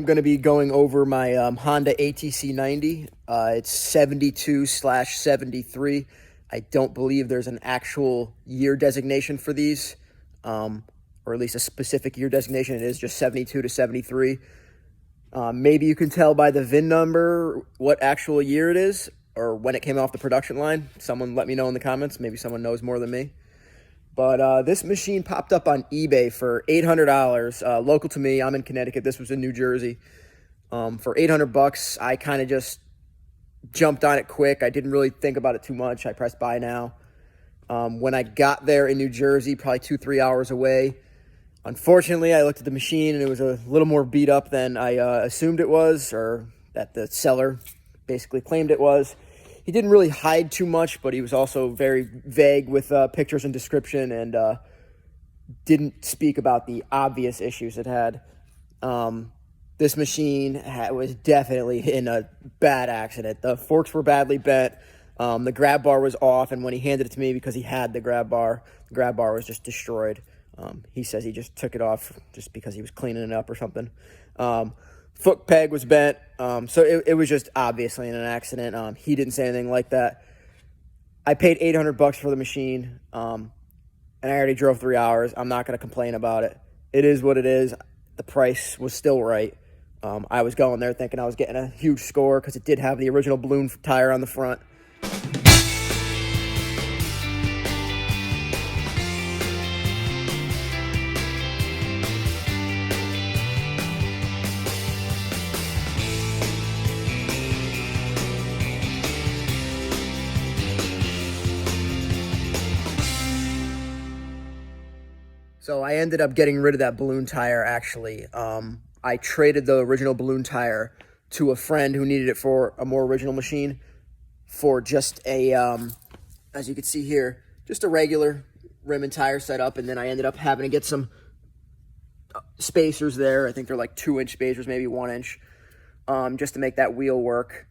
going to be going over my Honda ATC90. It's 72/73. I don't believe there's an actual year designation for these, or at least a specific year designation. It is just 72 to 73. Maybe you can tell by the VIN number what actual year it is or when it came off the production line. Someone let me know in the comments. Maybe someone knows more than me. But this machine popped up on eBay for $800, local to me. I'm in Connecticut. This was in New Jersey. For $800, I kind of just jumped on it quick. I didn't really think about it too much. I pressed buy now. When I got there in New Jersey, probably 2-3 hours away, unfortunately, I looked at the machine and it was a little more beat up than I assumed it was, or that the seller basically claimed it was. He didn't really hide too much, but he was also very vague with pictures and description, and didn't speak about the obvious issues it had. This machine was definitely in a bad accident. The forks were badly bent. The grab bar was off, and when he handed it to me, because he had the grab bar was just destroyed. He says he just took it off just because he was cleaning it up or something. Foot peg was bent, so it was just obviously in an accident. He didn't say anything like that. I paid $800 for the machine, and I already drove 3 hours. I'm not going to complain about it. It is what it is. The price was still right. I was going there thinking I was getting a huge score because it did have the original balloon tire on the front. So I ended up getting rid of that balloon tire, actually. I traded the original balloon tire to a friend who needed it for a more original machine for just a, as you can see here, just a regular rim and tire setup. And then I ended up having to get some spacers there. I think they're like 2-inch spacers, maybe 1 inch, just to make that wheel work.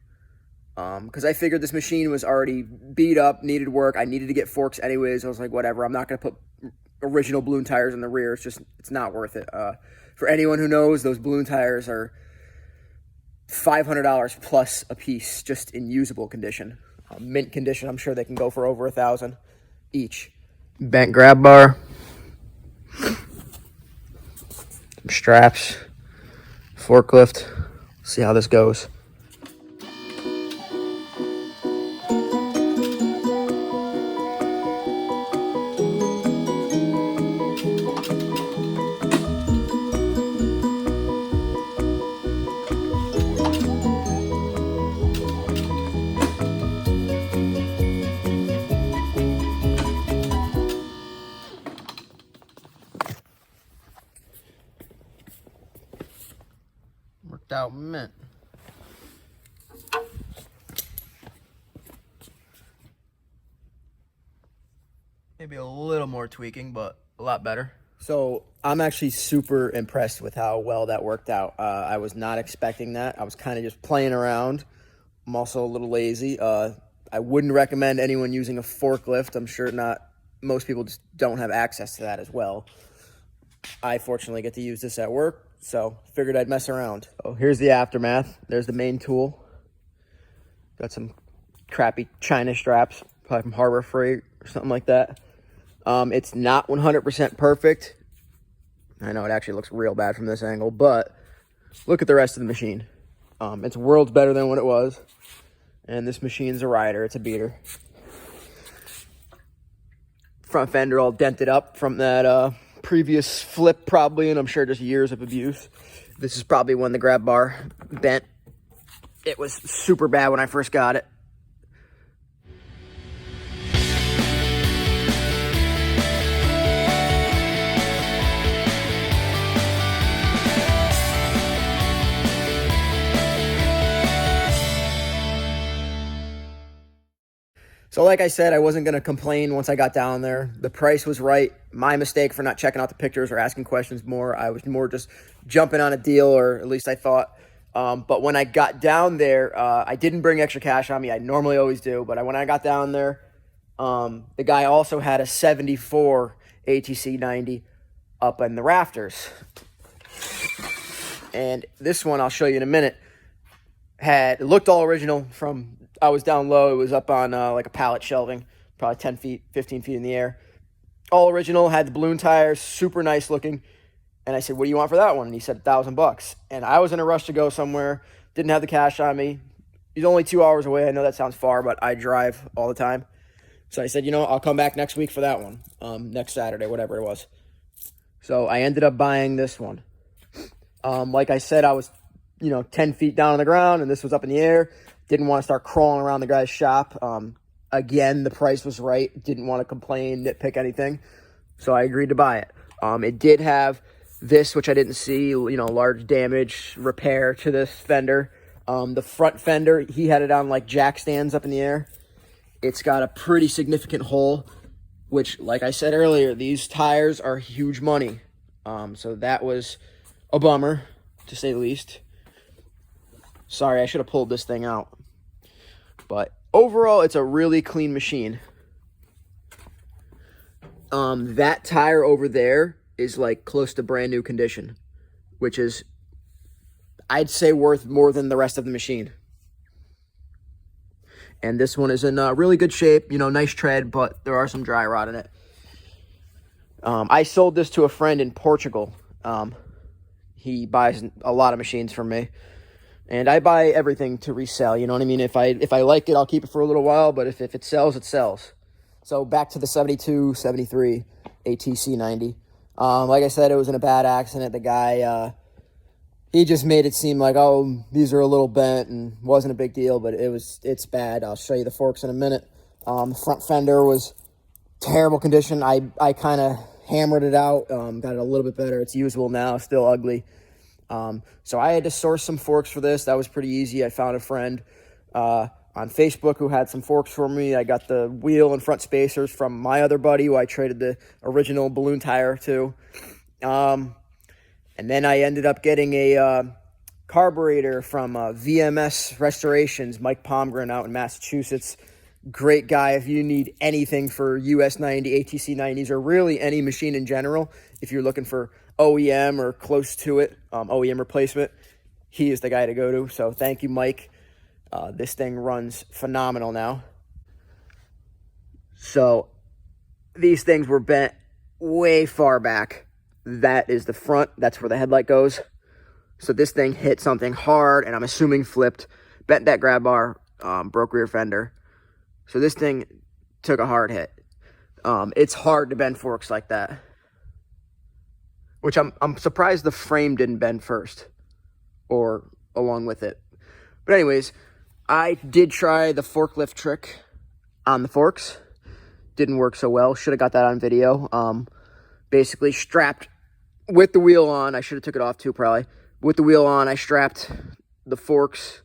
Because I figured this machine was already beat up, needed work. I needed to get forks anyways. I was like, whatever, I'm not going to put original balloon tires in the rear. It's not worth it. For anyone who knows, those balloon tires are $500 plus a piece, just in usable condition. Mint condition, I'm sure they can go for over $1,000 each. Bent grab bar, some straps, forklift. See how this goes. Worked out mint. Maybe a little more tweaking, but a lot better. So I'm actually super impressed with how well that worked out. I was not expecting that. I was kind of just playing around. I'm also a little lazy. I wouldn't recommend anyone using a forklift. I'm sure most people just don't have access to that as well. I fortunately get to use this at work, so figured I'd mess around. Oh, here's the aftermath. There's the main tool. Got some crappy China straps, probably from Harbor Freight or something like that. It's not 100% perfect. I know it actually looks real bad from this angle, but look at the rest of the machine. It's worlds better than what it was, and this machine's a rider. It's a beater. Front fender all dented up from that previous flip probably, and I'm sure just years of abuse. This is probably when the grab bar bent. It was super bad when I first got it. So like I said, I wasn't going to complain once I got down there. The price was right. My mistake for not checking out the pictures or asking questions more. I was more just jumping on a deal, or at least I thought. But when I got down there, I didn't bring extra cash on me. I normally always do. But when I got down there, the guy also had a 74 ATC90 up in the rafters. And this one I'll show you in a minute. It looked all original from, I was down low. It was up on like a pallet shelving, probably 10 feet, 15 feet in the air. All original, had the balloon tires, super nice looking. And I said, what do you want for that one? And he said $1,000. And I was in a rush to go somewhere, didn't have the cash on me. He's only 2 hours away. I know that sounds far, but I drive all the time. So I said, I'll come back next week for that one, next Saturday, whatever it was. So I ended up buying this one. Like I said, I was, 10 feet down on the ground, and this was up in the air. Didn't want to start crawling around the guy's shop. Again, the price was right. Didn't want to complain, nitpick anything. So I agreed to buy it. It did have this, which I didn't see, large damage repair to this fender. The front fender, he had it on like jack stands up in the air. It's got a pretty significant hole, which, like I said earlier, these tires are huge money. So that was a bummer, to say the least. Sorry, I should have pulled this thing out. But overall, it's a really clean machine. That tire over there is like close to brand new condition, which is, I'd say, worth more than the rest of the machine. And this one is in really good shape, nice tread, but there are some dry rot in it. I sold this to a friend in Portugal. He buys a lot of machines from me, and I buy everything to resell. You know what I mean? If I like it, I'll keep it for a little while, but if it sells, it sells. So back to the 72, 73 ATC90. Like I said, it was in a bad accident. The guy, he just made it seem like, oh, these are a little bent and wasn't a big deal, but it's bad. I'll show you the forks in a minute. The front fender was terrible condition. I kind of hammered it out, got it a little bit better. It's usable now, still ugly. So I had to source some forks for this. That was pretty easy. I found a friend on Facebook who had some forks for me. I got the wheel and front spacers from my other buddy who I traded the original balloon tire to. And then I ended up getting a carburetor from VMS Restorations, Mike Palmgren out in Massachusetts. Great guy if you need anything for US 90, ATC 90s, or really any machine in general. If you're looking for OEM or close to it, OEM replacement, he is the guy to go to. So thank you, Mike. This thing runs phenomenal now. So these things were bent way far back. That is the front. That's where the headlight goes. So this thing hit something hard, and I'm assuming flipped, bent that grab bar, broke rear fender. So this thing took a hard hit. It's hard to bend forks like that, which I'm surprised the frame didn't bend first or along with it. But anyways, I did try the forklift trick on the forks. Didn't work so well. Should have got that on video. Basically strapped with the wheel on. I should have took it off too, probably. With the wheel on, I strapped the forks.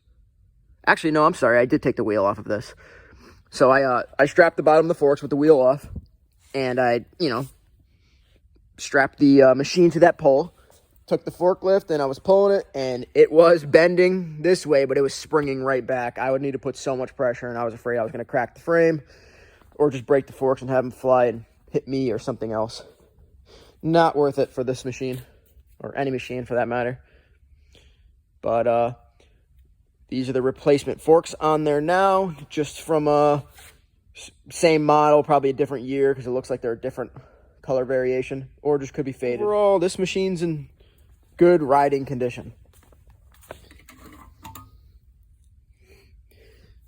Actually, no, I'm sorry. I did take the wheel off of this. So I strapped the bottom of the forks with the wheel off, and I, strapped the machine to that pole, took the forklift, and I was pulling it, and it was bending this way, but it was springing right back. I would need to put so much pressure, and I was afraid I was going to crack the frame or just break the forks and have them fly and hit me or something else. Not worth it for this machine, or any machine for that matter. But these are the replacement forks on there now, just from same model, probably a different year, because it looks like they're a different color variation, or just could be faded. Overall, this machine's in good riding condition.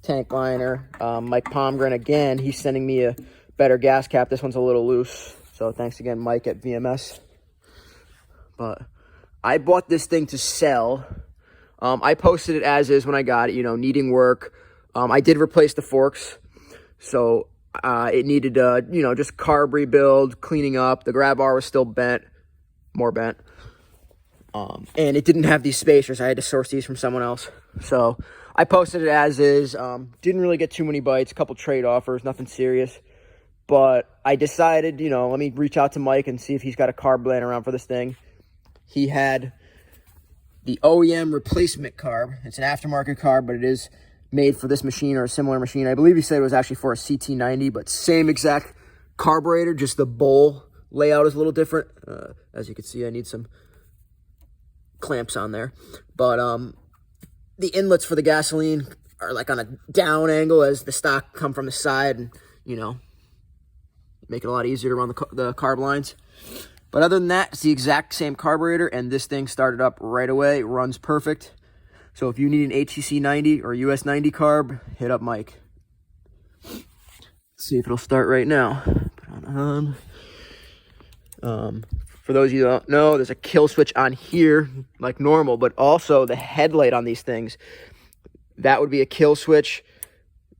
Tank liner, Mike Palmgren again, he's sending me a better gas cap. This one's a little loose, so thanks again, Mike at VMS. But I bought this thing to sell. I posted it as is when I got it, needing work. I did replace the forks, so it needed, just carb rebuild, cleaning up. The grab bar was still bent, more bent. And it didn't have these spacers. I had to source these from someone else. So I posted it as is. Didn't really get too many bites, a couple trade offers, nothing serious. But I decided, let me reach out to Mike and see if he's got a carb laying around for this thing. He had the OEM replacement carb. It's an aftermarket carb, but it is made for this machine or a similar machine. I believe he said it was actually for a CT90, but same exact carburetor, just the bowl layout is a little different. As you can see, I need some clamps on there. But the inlets for the gasoline are like on a down angle, as the stock come from the side, and you know, make it a lot easier to run the carb lines. But other than that, it's the exact same carburetor, and this thing started up right away. It runs perfect. So if you need an ATC90 or US 90 carb, hit up Mike. Let's see if it'll start right now. Put on. For those of you who don't know, there's a kill switch on here like normal, but also the headlight on these things, that would be a kill switch.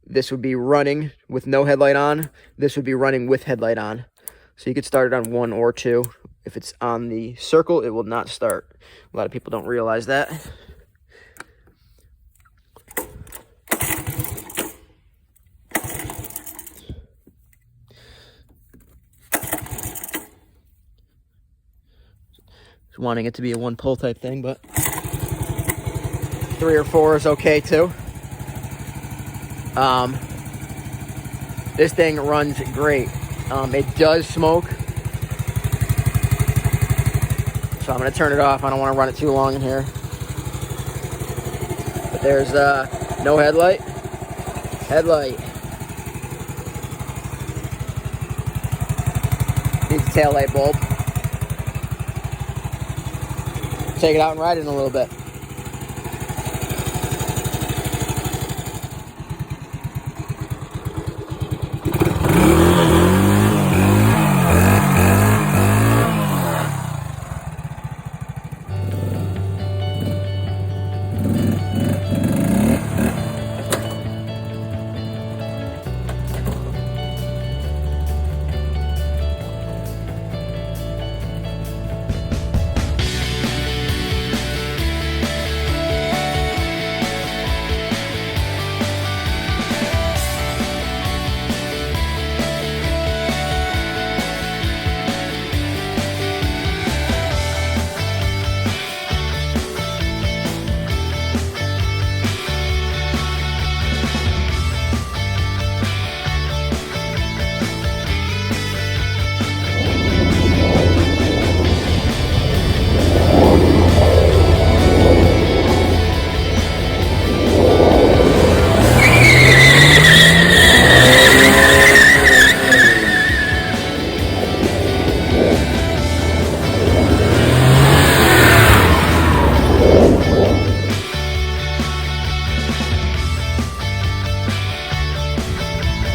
This would be running with no headlight on. This would be running with headlight on. So you could start it on 1 or 2. If it's on the circle, it will not start. A lot of people don't realize that. Just wanting it to be a 1-pull type thing, but 3 or 4 is okay too. This thing runs great. It does smoke, so I'm going to turn it off. I don't want to run it too long in here. But there's no headlight. Headlight. Needs a tail light bulb. Take it out and ride it in a little bit.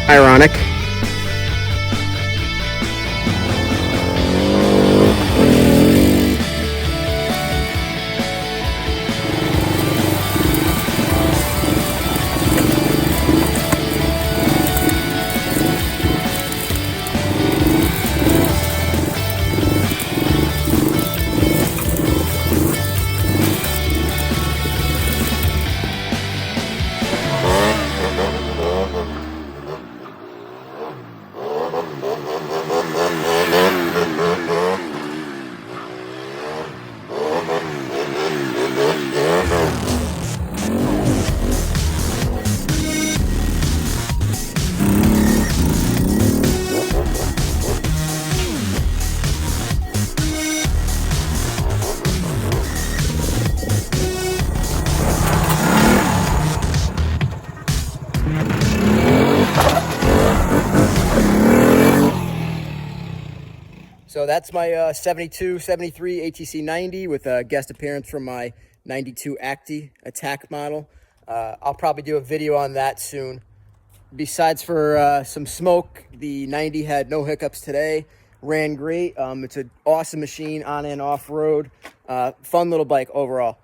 Ironic. So that's my 72, 73 ATC90 with a guest appearance from my 92 Acty attack model. I'll probably do a video on that soon. Besides for some smoke, the 90 had no hiccups today. Ran great. It's an awesome machine on and off road. Fun little bike overall.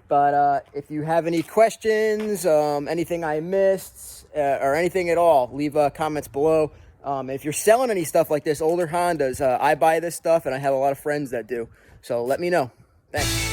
But if you have any questions, anything I missed, or anything at all, leave comments below. If you're selling any stuff like this, older Hondas, I buy this stuff and I have a lot of friends that do. So let me know. Thanks.